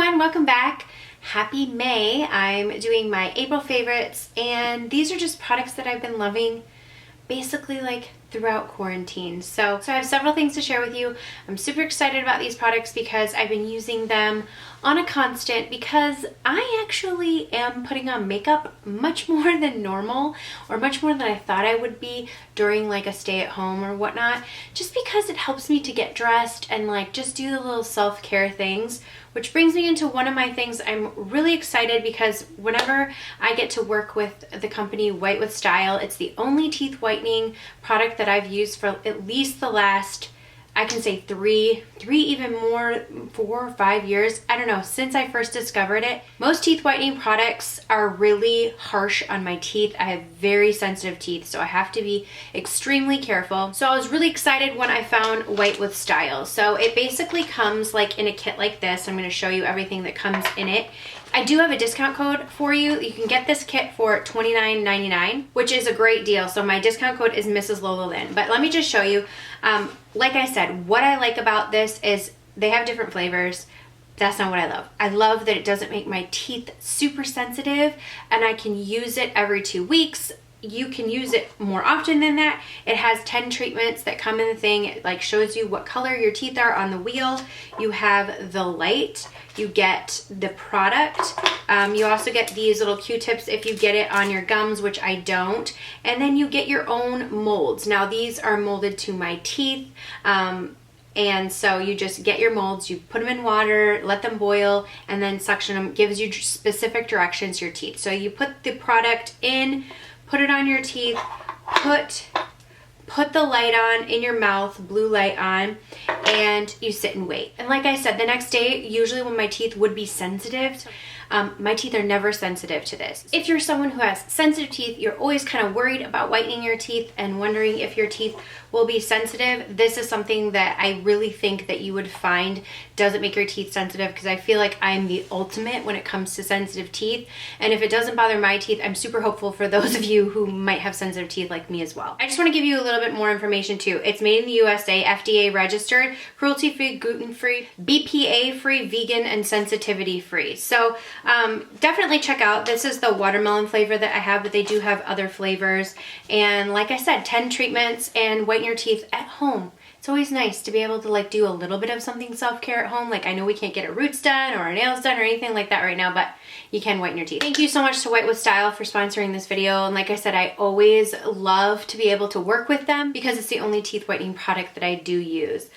everyone, welcome back. Happy May. I'm doing my April favorites, and these are just products that I've been loving basically like throughout quarantine. So I have several things to share with you. I'm super excited about these products because I've been using them on a constant because I actually am putting on makeup much more than normal, or much more than I thought I would be during like a stay at home or whatnot, just because it helps me to get dressed and like just do the little self-care things. Which brings me into one of my things. I'm really excited because whenever I get to work with the company White with Style, it's the only teeth whitening product that I've used for at least the last, I can say three, even more, 4 or 5 years. I don't know, since I first discovered it. Most teeth whitening products are really harsh on my teeth. I have very sensitive teeth, so I have to be extremely careful. So I was really excited when I found White with Style. So it basically comes like in a kit like this. I'm going to show you everything that comes in it. I do have a discount code for you. You can get this kit for $29.99, which is a great deal. So my discount code is Mrslolalynn. But let me just show you. Like I said, what I like about this is they have different flavors. That's not what I love. I love that it doesn't make my teeth super sensitive, and I can use it every 2 weeks. You can use it more often than that. It has 10 treatments that come in the thing. It like shows you what color your teeth are on the wheel. You have the light. You get the product. You also get these little Q-tips if you get it on your gums, which I don't. And then you get your own molds. Now these are molded to my teeth. And so you just get your molds, you put them in water, let them boil, and then suction them. Gives you specific directions to your teeth. So you put the product in, put it on your teeth, put the light on in your mouth, blue light on, and you sit and wait. And like I said, the next day, usually when my teeth would be sensitive, my teeth are never sensitive to this. If you're someone who has sensitive teeth, you're always kind of worried about whitening your teeth and wondering if your teeth will be sensitive, this is something that I really think that you would find doesn't make your teeth sensitive, because I feel like I'm the ultimate when it comes to sensitive teeth. And if it doesn't bother my teeth, I'm super hopeful for those of you who might have sensitive teeth like me as well. I just want to give you a little bit more information too. It's made in the USA, FDA registered, cruelty-free, gluten-free, BPA-free, vegan, and sensitivity-free. So definitely check out. This is the watermelon flavor that I have, but they do have other flavors. And like I said, 10 treatments and whiten your teeth at home. It's always nice to be able to like do a little bit of something self-care at home. Like I know we can't get our roots done or our nails done or anything like that right now, but you can whiten your teeth. Thank you so much to White with Style for sponsoring this video. And like I said, I always love to be able to work with them because it's the only teeth whitening product that I do use.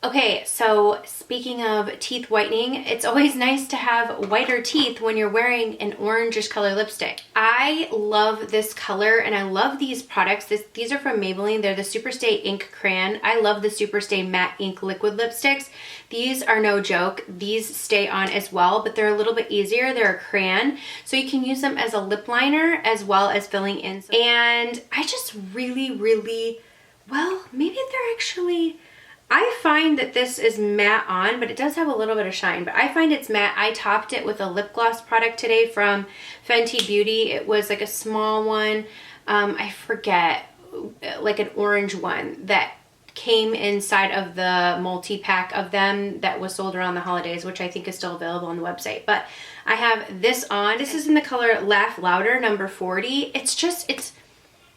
Okay, so speaking of teeth whitening, it's always nice to have whiter teeth when you're wearing an orangish color lipstick. I love this color and I love these products. These are from Maybelline. They're the Superstay Ink Crayon. I love the Superstay Matte Ink Liquid Lipsticks. These are no joke. These stay on as well, but they're a little bit easier. They're a crayon, so you can use them as a lip liner as well as filling in. And I just really, well, maybe they're actually... I find that this is matte on, but it does have a little bit of shine, but I find it's matte. I topped it with a lip gloss product today from Fenty Beauty. It was like a small one. I forget, like an orange one that came inside of the multi-pack of them that was sold around the holidays, which I think is still available on the website. But I have this on. This is in the color Laugh Louder, number 40.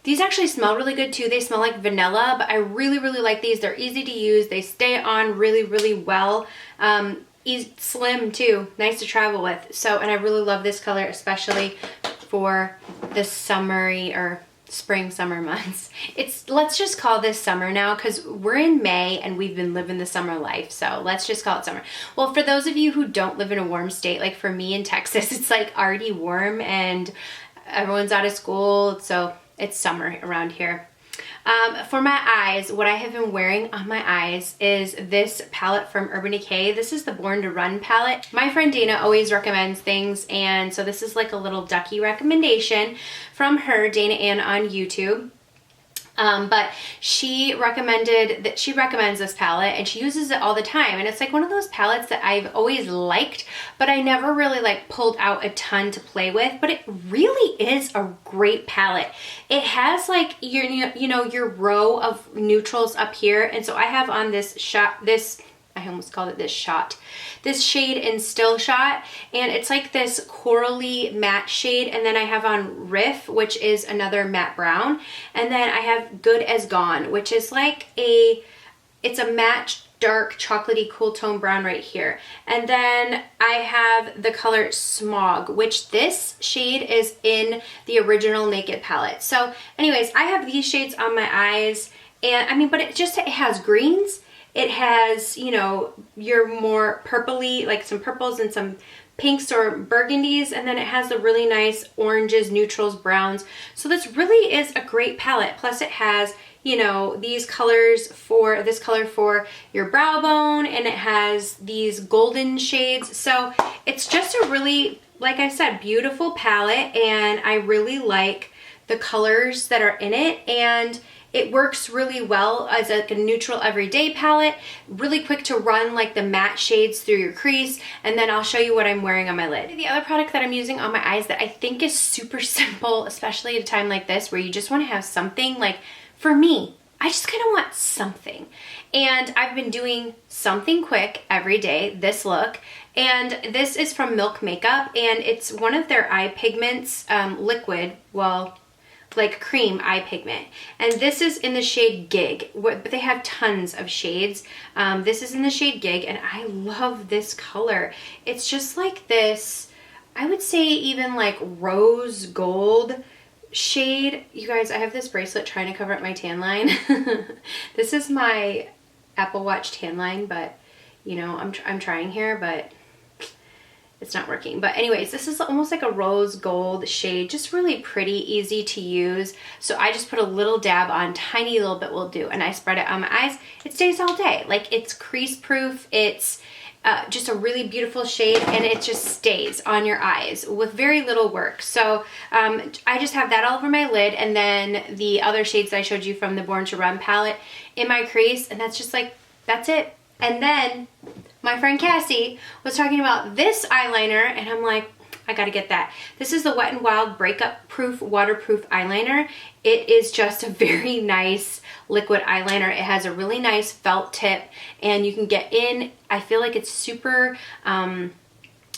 These actually smell really good too. They smell like vanilla, but I really like these. They're easy to use. They stay on really well. Slim too. Nice to travel with. So, and I really love this color, especially for the summery or spring, summer months. Let's just call this summer now because we're in May and we've been living the summer life. So let's just call it summer. Well, for those of you who don't live in a warm state, like for me in Texas, it's like already warm and everyone's out of school. So it's summer around here. For my eyes, what I have been wearing on my eyes is this palette from Urban Decay. This is the Born to Run palette. My friend Dana always recommends things, and so this is like a little ducky recommendation from her, Dana Ann, on YouTube. But she recommends this palette and she uses it all the time, and it's like one of those palettes that I've always liked, but I never really like pulled out a ton to play with. But it really is a great palette. It has like your row of neutrals up here, and so I have on this I almost called it this shot. This shade in Still Shot, and it's like this corally matte shade, and then I have on Riff, which is another matte brown, and then I have Good as Gone, which is like it's a matte dark chocolatey cool tone brown right here. And then I have the color Smog, which this shade is in the original Naked palette. So anyways, I have these shades on my eyes, and I mean, but it has greens. It has, you know, your more purpley, like some purples and some pinks or burgundies, and then it has the really nice oranges, neutrals, browns. So this really is a great palette. Plus it has, you know, these colors for this color for your brow bone, and it has these golden shades. So it's just a really, like I said, beautiful palette, and I really like the colors that are in it, and it works really well as like a neutral everyday palette, really quick to run like the matte shades through your crease, and then I'll show you what I'm wearing on my lid. The other product that I'm using on my eyes that I think is super simple, especially at a time like this where you just want to have something, like for me, I just kind of want something. And I've been doing something quick every day, this look, and this is from Milk Makeup, and it's one of their eye pigments, liquid, well, like cream eye pigment, and this is in the shade Gig, but they have tons of shades. This is in the shade Gig, and I love this color. It's just like this, I would say even like rose gold shade. You guys, I have this bracelet trying to cover up my tan line. This is my Apple Watch tan line, but you know, I'm trying here, but it's not working. But anyways, this is almost like a rose gold shade, just really pretty, easy to use. So I just put a little dab on, tiny little bit will do, and I spread it on my eyes. It stays all day. Like, it's crease proof. It's just a really beautiful shade, and it just stays on your eyes with very little work. So I just have that all over my lid, and then the other shades that I showed you from the Born to Run palette in my crease, and that's just like, that's it. And then my friend Cassie was talking about this eyeliner, and I'm like, I gotta get that. This is the Wet n Wild Breakup Proof Waterproof Eyeliner. It is just a very nice liquid eyeliner. It has a really nice felt tip, and you can get in. I feel like it's super, not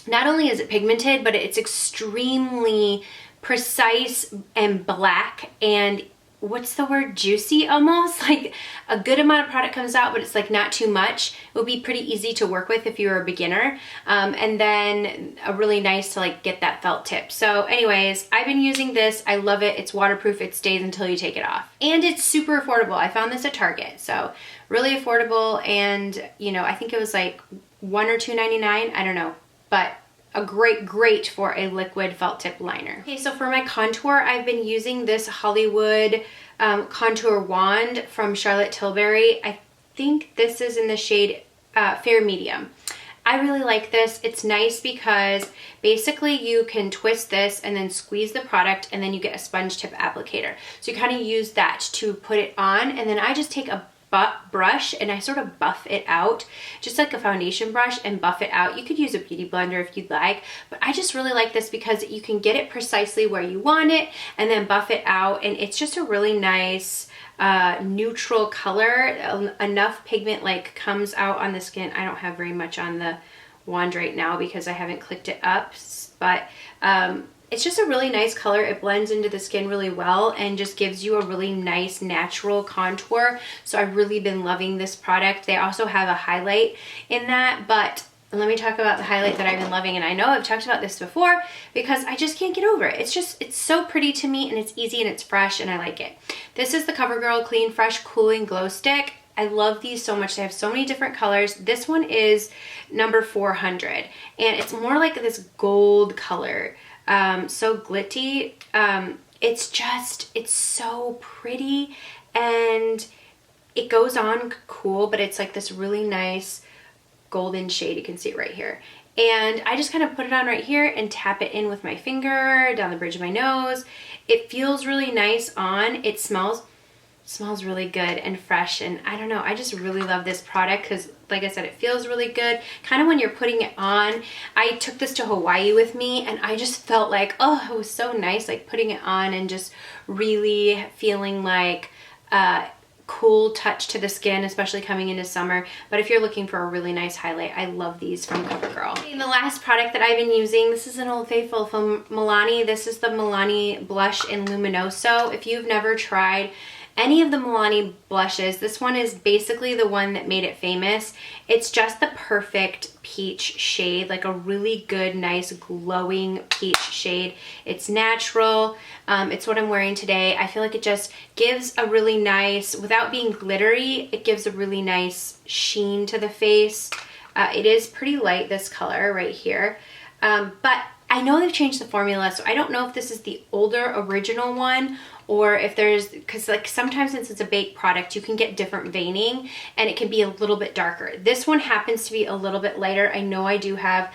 only is it pigmented, but it's extremely precise and black, and what's the word, juicy almost. Like a good amount of product comes out, but it's like not too much. It would be pretty easy to work with if you're a beginner, and then a really nice to like get that felt tip. So anyways, I've been using this. I love it. It's waterproof. It stays until you take it off, and it's super affordable. I found this at Target, so really affordable, and you know, I think it was like $1 or $2.99, I don't know, but a great for a liquid felt tip liner. Okay, so for my contour, I've been using this Hollywood contour wand from Charlotte Tilbury. I think this is in the shade Fair Medium. I really like this. It's nice because basically you can twist this and then squeeze the product, and then you get a sponge tip applicator. So you kind of use that to put it on, and then I just take a brush and I sort of buff it out, just like a foundation brush, and buff it out. You could use a beauty blender if you'd like, but I just really like this because you can get it precisely where you want it and then buff it out, and it's just a really nice neutral color. Enough pigment like comes out on the skin. I don't have very much on the wand right now because I haven't clicked it up, but it's just a really nice color. It blends into the skin really well and just gives you a really nice natural contour. So I've really been loving this product. They also have a highlight in that, but let me talk about the highlight that I've been loving. And I know I've talked about this before because I just can't get over it. It's so pretty to me, and it's easy and it's fresh, and I like it. This is the CoverGirl Clean Fresh Cooling Glow Stick. I love these so much. They have so many different colors. This one is number 400, and it's more like this gold color. So glitty. It's so pretty, and it goes on cool, but it's like this really nice golden shade. You can see it right here. And I just kind of put it on right here and tap it in with my finger down the bridge of my nose. It feels really nice on. It smells really good and fresh, and I don't know, I just really love this product because, like I said, it feels really good. Kind of when you're putting it on, I took this to Hawaii with me, and I just felt like, oh, it was so nice, like putting it on and just really feeling like cool touch to the skin, especially coming into summer. But if you're looking for a really nice highlight, I love these from CoverGirl. And the last product that I've been using, this is an Old Faithful from Milani. This is the Milani blush in Luminoso. If you've never tried any of the Milani blushes, this one is basically the one that made it famous. It's just the perfect peach shade, like a really good, nice, glowing peach shade. It's natural. It's what I'm wearing today. I feel like it just gives a really nice, without being glittery, it gives a really nice sheen to the face. It is pretty light, this color right here. But I know they've changed the formula, so I don't know if this is the older original one or if there's, because like sometimes since it's a baked product, you can get different veining and it can be a little bit darker. This one happens to be a little bit lighter. I know I do have,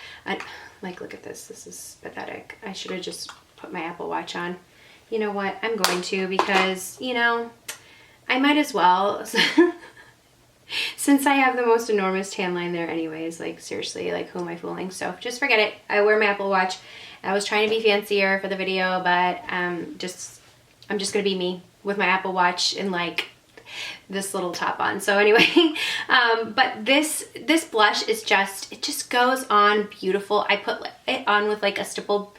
like, look at this. This is pathetic. I should have just put my Apple Watch on. You know what? I'm going to, because, you know, I might as well. Since I have the most enormous tan line there anyways, like seriously, like who am I fooling? So just forget it. I wear my Apple Watch. I was trying to be fancier for the video, but I'm just gonna be me with my Apple Watch and like this little top on. So anyway, but this blush is just, it just goes on beautiful. I put it on with like a stipple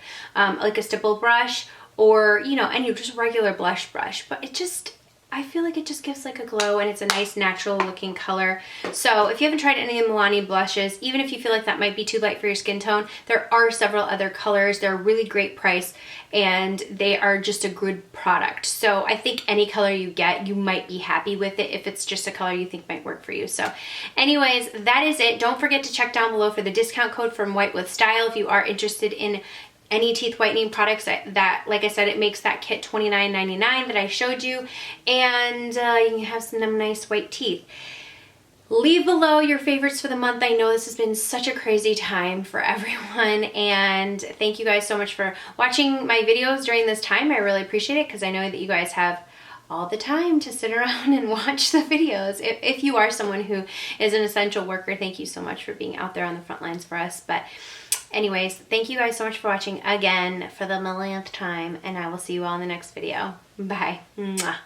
brush, or, you know, any just regular blush brush, but it just, I feel like it just gives like a glow, and it's a nice natural looking color. So if you haven't tried any of the Milani blushes, even if you feel like that might be too light for your skin tone, there are several other colors. They're a really great price and they are just a good product. So I think any color you get, you might be happy with it if it's just a color you think might work for you. So anyways, that is it. Don't forget to check down below for the discount code from White with Style if you are interested in any teeth whitening products that, like I said, it makes that kit $29.99 that I showed you, and you can have some nice white teeth. Leave below your favorites for the month. I know this has been such a crazy time for everyone, and thank you guys so much for watching my videos during this time. I really appreciate it, because I know that you guys have all the time to sit around and watch the videos. If you are someone who is an essential worker, thank you so much for being out there on the front lines for us. But anyways, thank you guys so much for watching again for the millionth time, and I will see you all in the next video. Bye. Mwah.